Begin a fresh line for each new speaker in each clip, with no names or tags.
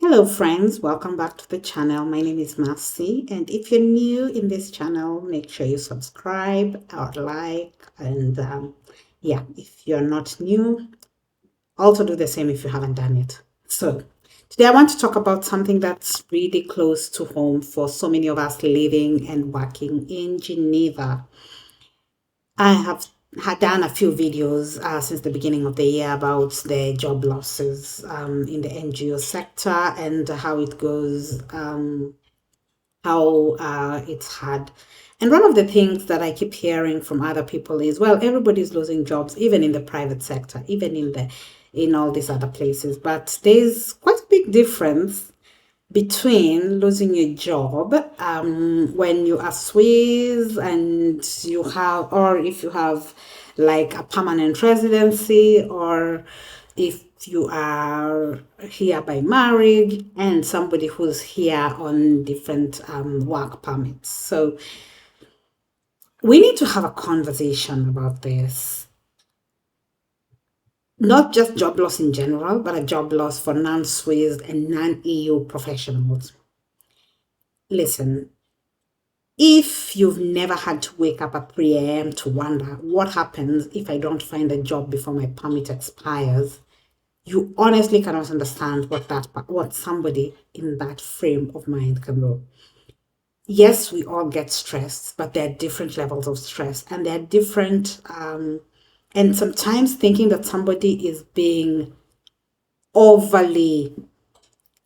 Hello friends, welcome back to the channel. My name is Marcy, and if you're new in this channel, make sure you subscribe or like, and yeah, if you're not new, also do the same if you haven't done it. So today I want to talk about something that's really close to home for so many of us living and working in Geneva. I have had done a few videos since the beginning of the year about the job losses in the NGO sector and how it goes, how it's hard. And one of the things that I keep hearing from other people is, well, everybody's losing jobs, even in the private sector, even in all these other places. But there's quite a big difference between losing a job when you are Swiss and you have, or if you have like a permanent residency, or if you are here by marriage, and somebody who's here on different work permits. So we need to have a conversation about this. Not just job loss in general, but a job loss for non-Swiss and non-EU professionals. Listen, if you've never had to wake up at 3 a.m. to wonder what happens if I don't find a job before my permit expires, you honestly cannot understand what somebody in that frame of mind can do. Yes, we all get stressed, but there are different levels of stress, and there are different. And sometimes thinking that somebody is being overly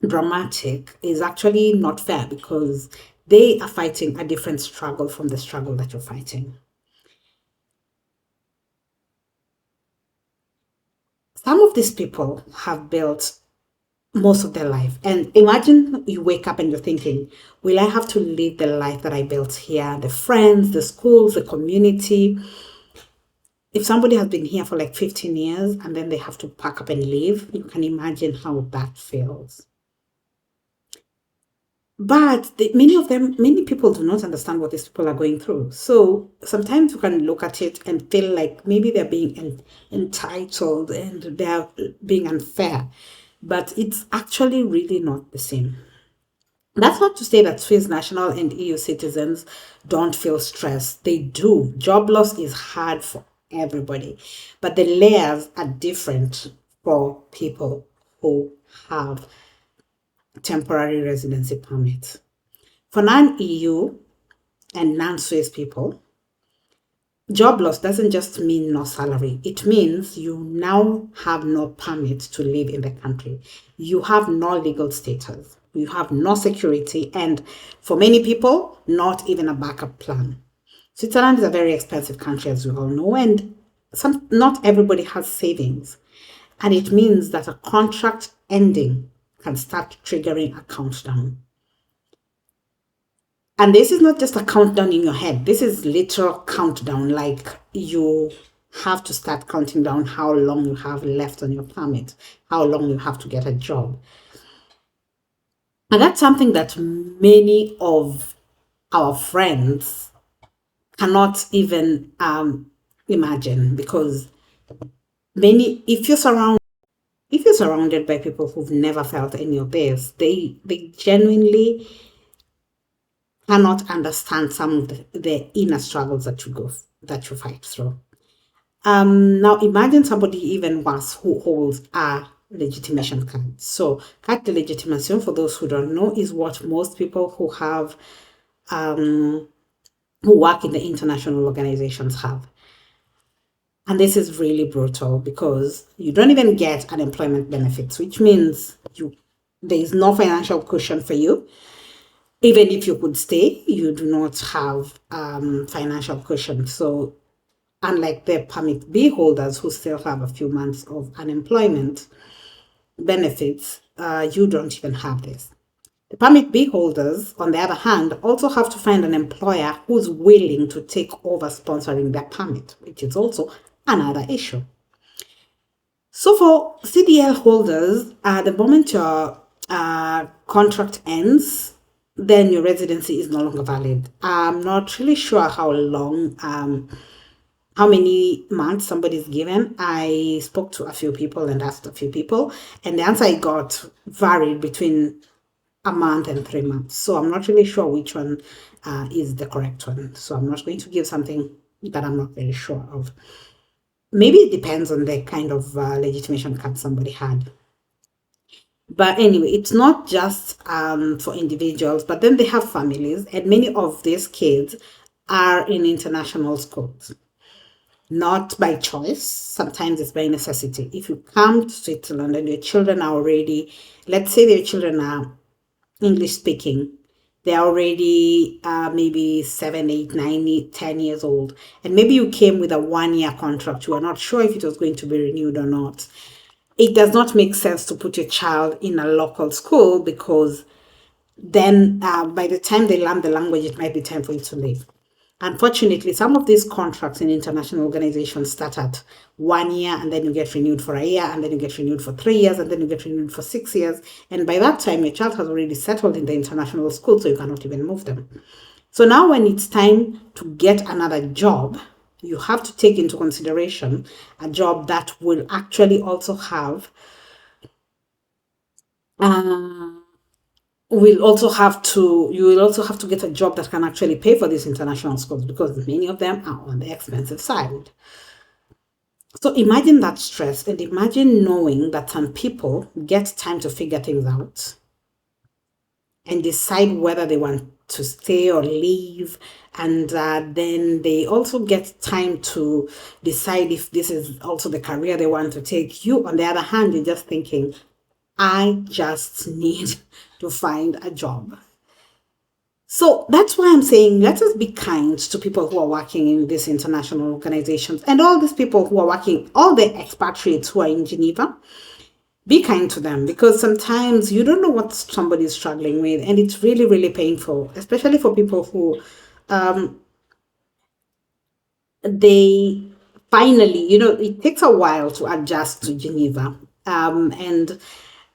dramatic is actually not fair, because they are fighting a different struggle from the struggle that you're fighting. Some of these people have built most of their life. And imagine you wake up and you're thinking, will I have to live the life that I built here? The friends, the schools, the community. If somebody has been here for like 15 years and then they have to pack up and leave, you can imagine how that feels. But many people do not understand what these people are going through. So sometimes you can look at it and feel like maybe they're being entitled and they're being unfair. But it's actually really not the same. That's not to say that Swiss national and EU citizens don't feel stress. They do. Job loss is hard for everybody, but the layers are different for people who have temporary residency permits. For non-EU and non-Swiss people, job loss doesn't just mean no salary. It means you now have no permit to live in the country. You have no legal status. You have no security. And for many people, not even a backup plan. Switzerland is a very expensive country, as we all know, and not everybody has savings. And it means that a contract ending can start triggering a countdown. And this is not just a countdown in your head. This is literal countdown. Like, you have to start counting down how long you have left on your permit, how long you have to get a job. And that's something that many of our friends cannot even imagine, because if you're surrounded by people who've never felt any of this, they genuinely cannot understand some of the inner struggles that you fight through. Now imagine somebody even worse who holds a legitimation card. So carte de légitimation, for those who don't know, is what most people who have who work in the international organizations have. And this is really brutal, because you don't even get unemployment benefits, which means there is no financial cushion for you. Even if you could stay, you do not have financial cushion. So unlike the permit B holders who still have a few months of unemployment benefits, you don't even have this. The permit B holders, on the other hand, also have to find an employer who's willing to take over sponsoring their permit, which is also another issue. So for CDL holders, the moment your contract ends, then your residency is no longer valid. I'm not really sure how long how many months somebody's given. I spoke to a few people and asked a few people, and the answer I got varied between a month and 3 months. So I'm not really sure which one is the correct one. So I'm not going to give something that I'm not very sure of. Maybe it depends on the kind of legitimation card somebody had. But anyway, it's not just for individuals, but then they have families, and many of these kids are in international schools, not by choice. Sometimes it's by necessity. If you come to Switzerland and your children are already, let's say your children are English speaking, they're already maybe 7, 8, 9, 10 years old, and maybe you came with a 1 year contract, you are not sure if it was going to be renewed or not. It does not make sense to put your child in a local school, because then by the time they learn the language, it might be time for you to leave. Unfortunately, some of these contracts in international organizations start at 1 year, and then you get renewed for a year, and then you get renewed for 3 years, and then you get renewed for 6 years. And by that time, your child has already settled in the international school, so you cannot even move them. So now when it's time to get another job, you have to take into consideration a job that will actually also have you will also have to get a job that can actually pay for these international schools, because many of them are on the expensive side. So imagine that stress, and imagine knowing that some people get time to figure things out and decide whether they want to stay or leave. And then they also get time to decide if this is also the career they want to take. You, on the other hand, you're just thinking, I just need to find a job. So that's why I'm saying, let us be kind to people who are working in these international organizations, and all these people who are working, all the expatriates who are in Geneva. Be kind to them, because sometimes you don't know what somebody is struggling with, and it's really, really painful, especially for people who they finally, it takes a while to adjust to Geneva. And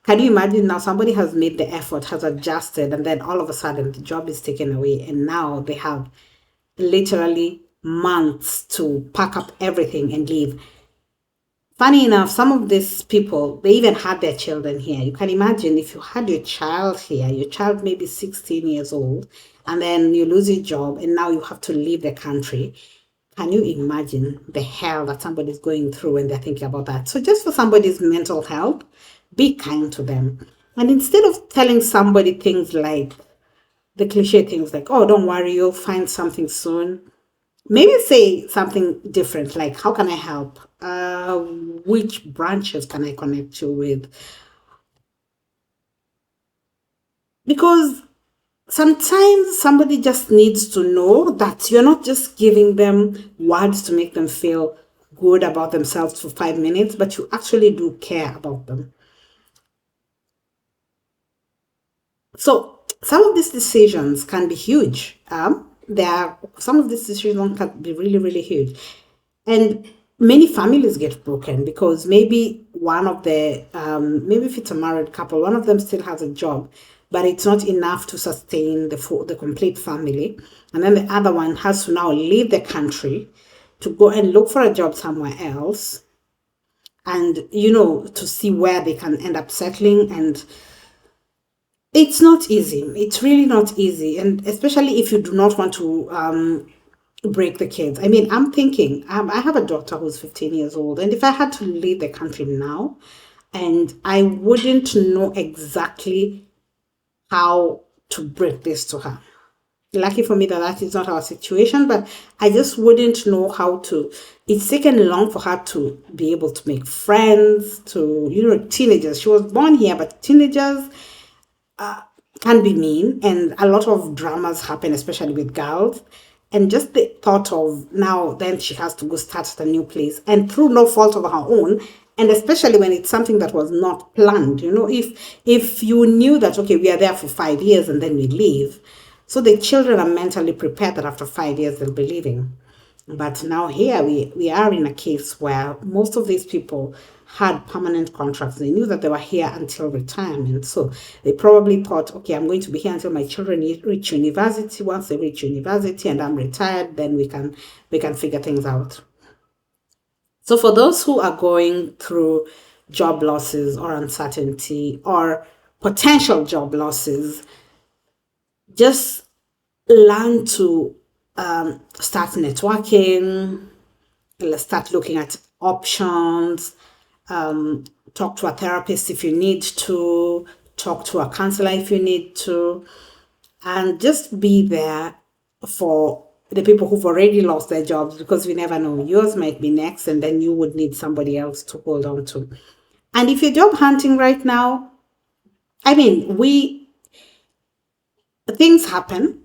can you imagine now, somebody has made the effort, has adjusted, and then all of a sudden the job is taken away, and now they have literally months to pack up everything and leave. Funny enough, some of these people, they even had their children here. You can imagine if you had your child here, your child may be 16 years old, and then you lose your job, and now you have to leave the country. Can you imagine the hell that somebody's going through when they're thinking about that? So just for somebody's mental health, be kind to them. And instead of telling somebody things like, the cliche things like, oh, don't worry, you'll find something soon, maybe say something different, like, how can I help? Which branches can I connect you with? Because sometimes somebody just needs to know that you're not just giving them words to make them feel good about themselves for 5 minutes, but you actually do care about them. So some of these decisions can be huge. Some of these decisions can be really, really huge. And many families get broken because maybe maybe if it's a married couple, one of them still has a job, but it's not enough to sustain the complete family. And then the other one has to now leave the country to go and look for a job somewhere else, and, to see where they can end up settling. And it's not easy. It's really not easy. And especially if you do not want to break the kids. I mean, I'm thinking, I have a daughter who's 15 years old, and if I had to leave the country now, and I wouldn't know exactly how to break this to her. Lucky for me that is not our situation, but I just wouldn't know how to. It's taken long for her to be able to make friends, teenagers. She was born here, but teenagers can be mean, and a lot of dramas happen, especially with girls. And just the thought of now, then she has to go start at a new place, and through no fault of her own, and especially when it's something that was not planned. If you knew that, okay, we are there for 5 years and then we leave, so the children are mentally prepared that after 5 years they'll be leaving. But now here we are in a case where most of these people had permanent contracts. They knew that they were here until retirement. So they probably thought, okay, I'm going to be here until my children reach university. Once they reach university and I'm retired, then we can figure things out. So for those who are going through job losses or uncertainty or potential job losses, just learn to start networking, start looking at options, talk to a therapist if you need to, talk to a counselor if you need to, and just be there for the people who've already lost their jobs, because we never know. Yours might be next, and then you would need somebody else to hold on to. And if you're job hunting right now, I mean, things happen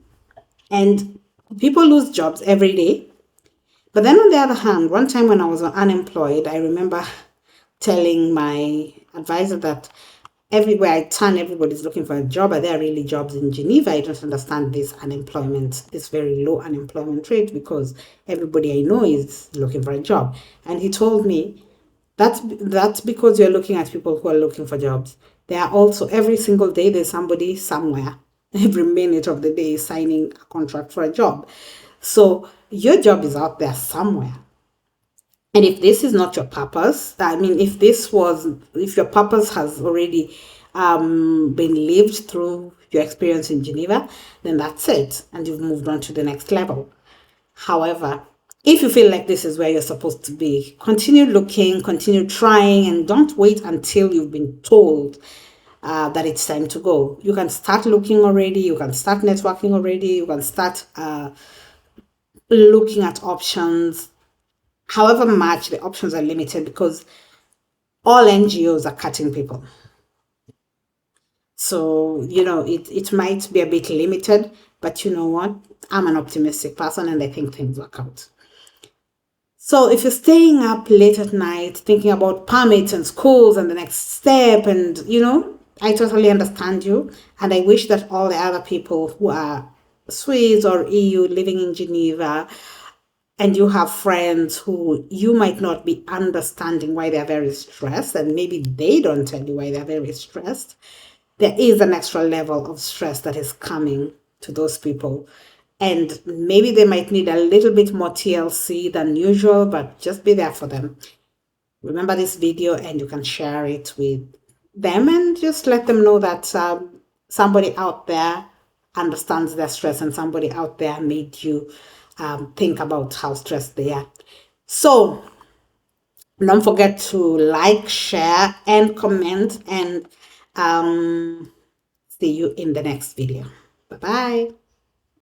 and people lose jobs every day. But then on the other hand, one time when I was unemployed, I remember telling my advisor that everywhere I turn, everybody's looking for a job. Are there really jobs in Geneva? I don't understand this unemployment, this very low unemployment rate, because everybody I know is looking for a job. And he told me that's because you're looking at people who are looking for jobs. There are also, every single day, there's somebody somewhere. Every minute of the day is signing a contract for a job. So your job is out there somewhere. And if this is not your purpose, I mean, if your purpose has already been lived through your experience in Geneva, then that's it. And you've moved on to the next level. However, if you feel like this is where you're supposed to be, continue looking, continue trying, and don't wait until you've been told that it's time to go. You can start looking already, you can start networking already, you can start looking at options. However much the options are limited, because all NGOs are cutting people. So, it might be a bit limited, but you know what? I'm an optimistic person and I think things work out. So if you're staying up late at night thinking about permits and schools and the next step, and I totally understand you. And I wish that all the other people who are Swiss or EU living in Geneva, and you have friends who you might not be understanding why they're very stressed, and maybe they don't tell you why they're very stressed, there is an extra level of stress that is coming to those people. And maybe they might need a little bit more TLC than usual, but just be there for them. Remember this video and you can share it with them and just let them know that somebody out there understands their stress, and somebody out there made you think about how stressed they are. So don't forget to like, share, and comment, and see you in the next video. Bye-bye.